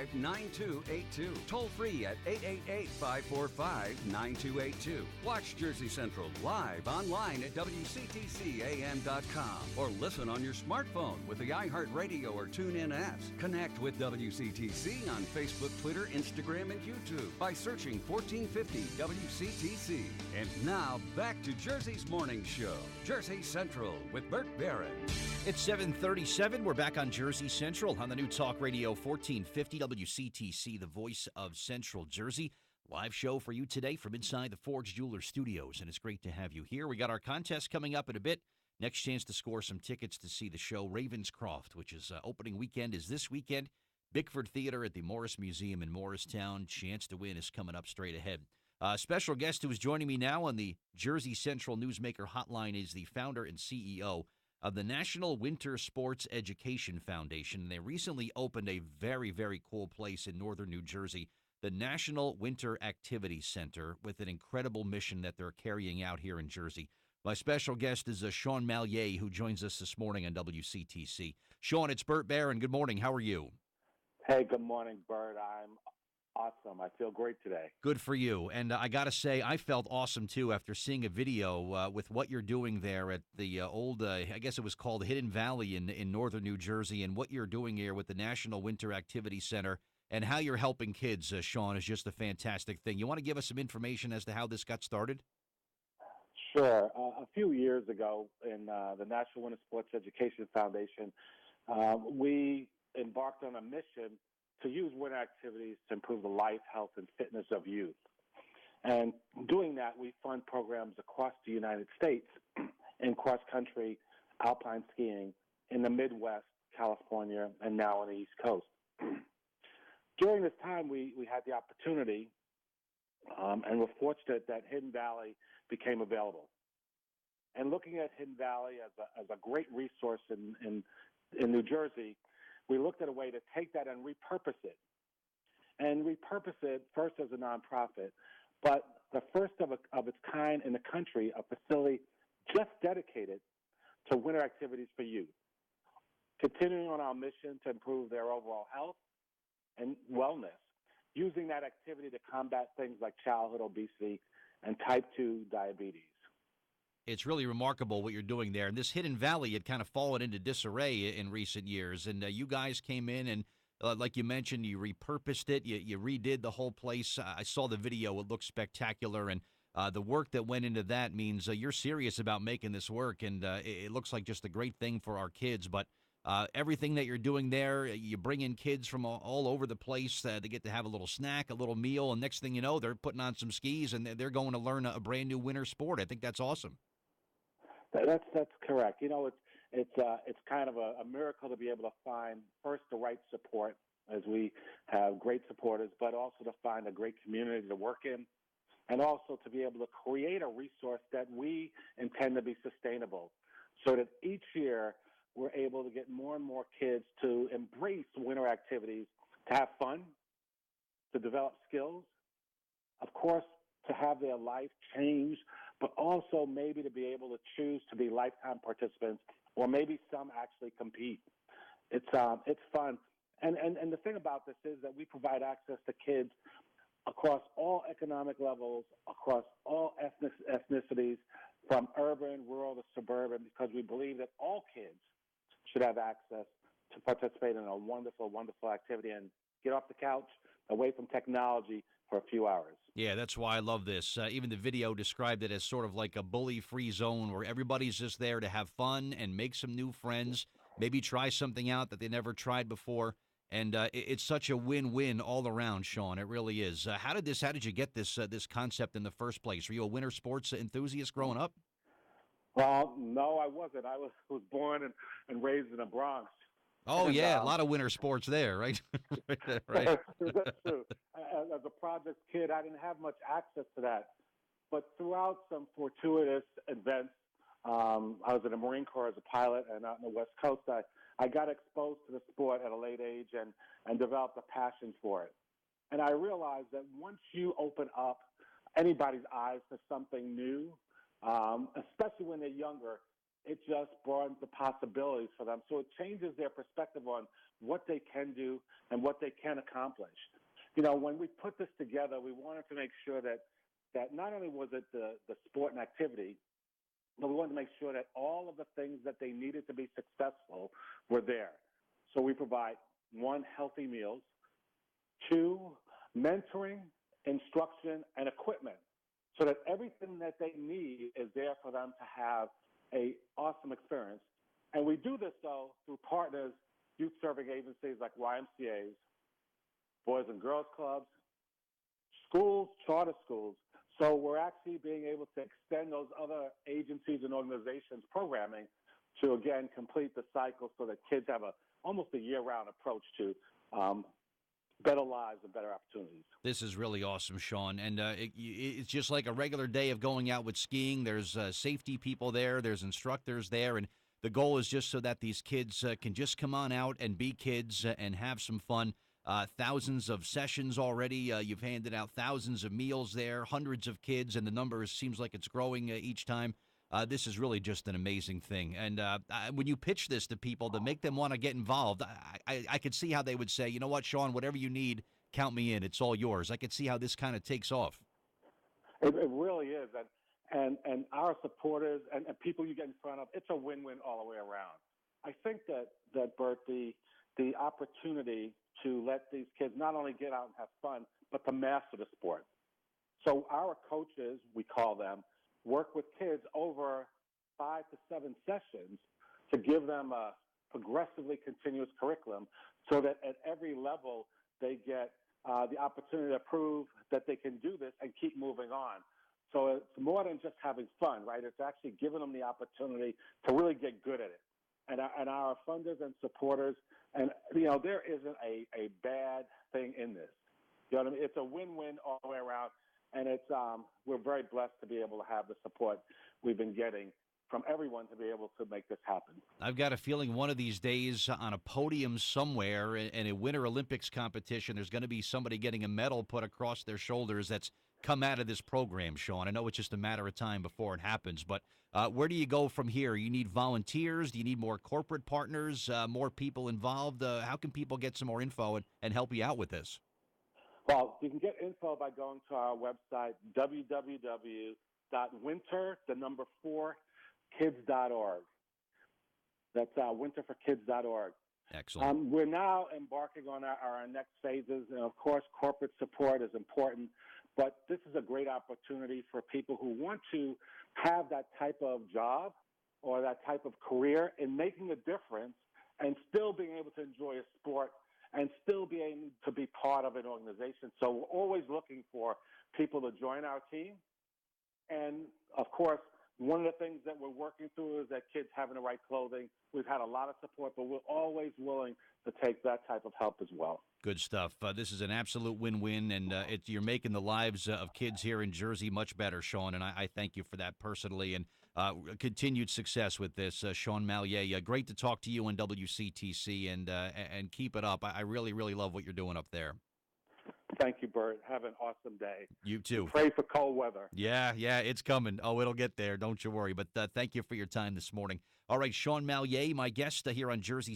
545-9282. Toll free at 888-545-9282. Watch Jersey Central live online at WCTCAM.com or listen on your smartphone with the iHeartRadio or TuneIn apps. Connect with WCTC on Facebook, Twitter, Instagram, and YouTube by searching 1450 WCTC. And now back to Jersey's Morning Show, Jersey Central with Bert Barron. It's 7:37. We're back on Jersey Central on the new Talk Radio 1450 WCTC, the voice of Central Jersey. Live show for you today from inside the Forge Jeweler Studios, and it's great to have you here. We got our contest coming up in a bit. Next chance to score some tickets to see the show Ravenscroft, which is opening weekend is this weekend. Bickford Theater at the Morris Museum in Morristown. Chance to win is coming up straight ahead. Special guest who is joining me now on the Jersey Central Newsmaker Hotline is the founder and CEO of the National Winter Sports Education Foundation. They recently opened a very, very cool place in northern New Jersey, the National Winter Activity Center, with an incredible mission that they're carrying out here in Jersey. My special guest is Schone Malliet, who joins us this morning on WCTC. Schone, it's Bert Barron. Good morning. How are you? Hey, good morning, Bert. I'm awesome. I feel great today. Good for you. And I got to say, I felt awesome, too, after seeing a video with what you're doing there at the old, I guess it was called Hidden Valley in northern New Jersey, and what you're doing here with the National Winter Activity Center and how you're helping kids, Schone, is just a fantastic thing. You want to give us some information as to how this got started? Sure. A few years ago in the National Winter Sports Education Foundation, we embarked on a mission to use winter activities to improve the life, health, and fitness of youth. And doing that, we fund programs across the United States in cross-country alpine skiing in the Midwest, California, and now on the East Coast. During this time, we had the opportunity and we're fortunate that Hidden Valley became available. And looking at Hidden Valley as a great resource in New Jersey, we looked at a way to take that and repurpose it. And repurpose it first as a nonprofit, but the first of its kind in the country, a facility just dedicated to winter activities for youth. Continuing on our mission to improve their overall health and wellness, using that activity to combat things like childhood obesity and type 2 diabetes. It's really remarkable what you're doing there. And this Hidden Valley had kind of fallen into disarray in recent years. And you guys came in and, like you mentioned, you repurposed it. You redid the whole place. I saw the video. It looked spectacular. And the work that went into that means you're serious about making this work. And it looks like just a great thing for our kids. But everything that you're doing there, you bring in kids from all over the place. They get to have a little snack, a little meal. And next thing you know, they're putting on some skis and they're going to learn a brand new winter sport. I think that's awesome. That's correct. You know, it's kind of a miracle to be able to find first the right support, as we have great supporters, but also to find a great community to work in, and also to be able to create a resource that we intend to be sustainable, so that each year we're able to get more and more kids to embrace winter activities, to have fun, to develop skills, of course, to have their life change, but also maybe to be able to choose to be lifetime participants, or maybe some actually compete. It's fun. And the thing about this is that we provide access to kids across all economic levels, across all ethnicities, from urban, rural to suburban, because we believe that all kids should have access to participate in a wonderful, wonderful activity and get off the couch, away from technology for a few hours. Yeah, that's why I love this. Even the video described it as sort of like a bully-free zone where everybody's just there to have fun and make some new friends, maybe try something out that they never tried before. And it's such a win-win all around, Schone. It really is. How did you get this concept in the first place? Were you a winter sports enthusiast growing up? Well, no, I wasn't. I was born and raised in the Bronx. Oh, and, yeah, a lot of winter sports there, right? Right. That's true. As a project kid, I didn't have much access to that. But throughout some fortuitous events, I was in the Marine Corps as a pilot, and out in the West Coast, I got exposed to the sport at a late age and developed a passion for it. And I realized that once you open up anybody's eyes to something new, especially when they're younger, it just broadens the possibilities for them. So it changes their perspective on what they can do and what they can accomplish. You know, when we put this together, we wanted to make sure that not only was it the sport and activity, but we wanted to make sure that all of the things that they needed to be successful were there. So we provide, one, healthy meals, two, mentoring, instruction, and equipment, so that everything that they need is there for them to have a awesome experience. And we do this, though, through partners, youth serving agencies like YMCAs, Boys and Girls Clubs, schools, charter schools. So we're actually being able to extend those other agencies and organizations' programming to, again, complete the cycle so that kids have almost a year-round approach to better lives and better opportunities. This is really awesome, Sean. And it's just like a regular day of going out with skiing. There's safety people there. There's instructors there. And the goal is just so that these kids can just come on out and be kids and have some fun. Thousands of sessions already. You've handed out thousands of meals there, hundreds of kids, and the number seems like it's growing each time. This is really just an amazing thing. And when you pitch this to people to make them want to get involved, I could see how they would say, you know what, Sean, whatever you need, count me in. It's all yours. I could see how this kind of takes off. It really is. And our supporters and people you get in front of, it's a win-win all the way around. I think that Bert, the opportunity to let these kids not only get out and have fun, but to master the sport. So our coaches, we call them, work with kids over 5 to 7 sessions to give them a progressively continuous curriculum so that at every level they get the opportunity to prove that they can do this and keep moving on. So it's more than just having fun, right? It's actually giving them the opportunity to really get good at it. And our funders and supporters, and, you know, there isn't a bad thing in this. You know what I mean? It's a win-win all the way around. And it's we're very blessed to be able to have the support we've been getting from everyone to be able to make this happen. I've got a feeling one of these days on a podium somewhere in a Winter Olympics competition, there's going to be somebody getting a medal put across their shoulders that's come out of this program, Sean. I know it's just a matter of time before it happens, but where do you go from here? You need volunteers? Do you need more corporate partners, more people involved? How can people get some more info and help you out with this? Well, you can get info by going to our website, www.winter4kids.org. That's winterforkids.org. Excellent. We're now embarking on our next phases. And, of course, corporate support is important, but this is a great opportunity for people who want to have that type of job or that type of career in making a difference and still being able to enjoy a sport and still be able to be part of an organization. So we're always looking for people to join our team. And, of course, one of the things that we're working through is that kids having the right clothing. We've had a lot of support, but we're always willing to take that type of help as well. Good stuff. This is an absolute win-win, and you're making the lives of kids here in Jersey much better, Sean, and I thank you for that personally, and continued success with this. Schone Malliet, great to talk to you on WCTC, and keep it up. I really, really love what you're doing up there. Thank you, Bert. Have an awesome day. You too. Pray for cold weather. Yeah, it's coming. Oh, it'll get there. Don't you worry. But thank you for your time this morning. All right, Schone Malliet, my guest here on Jersey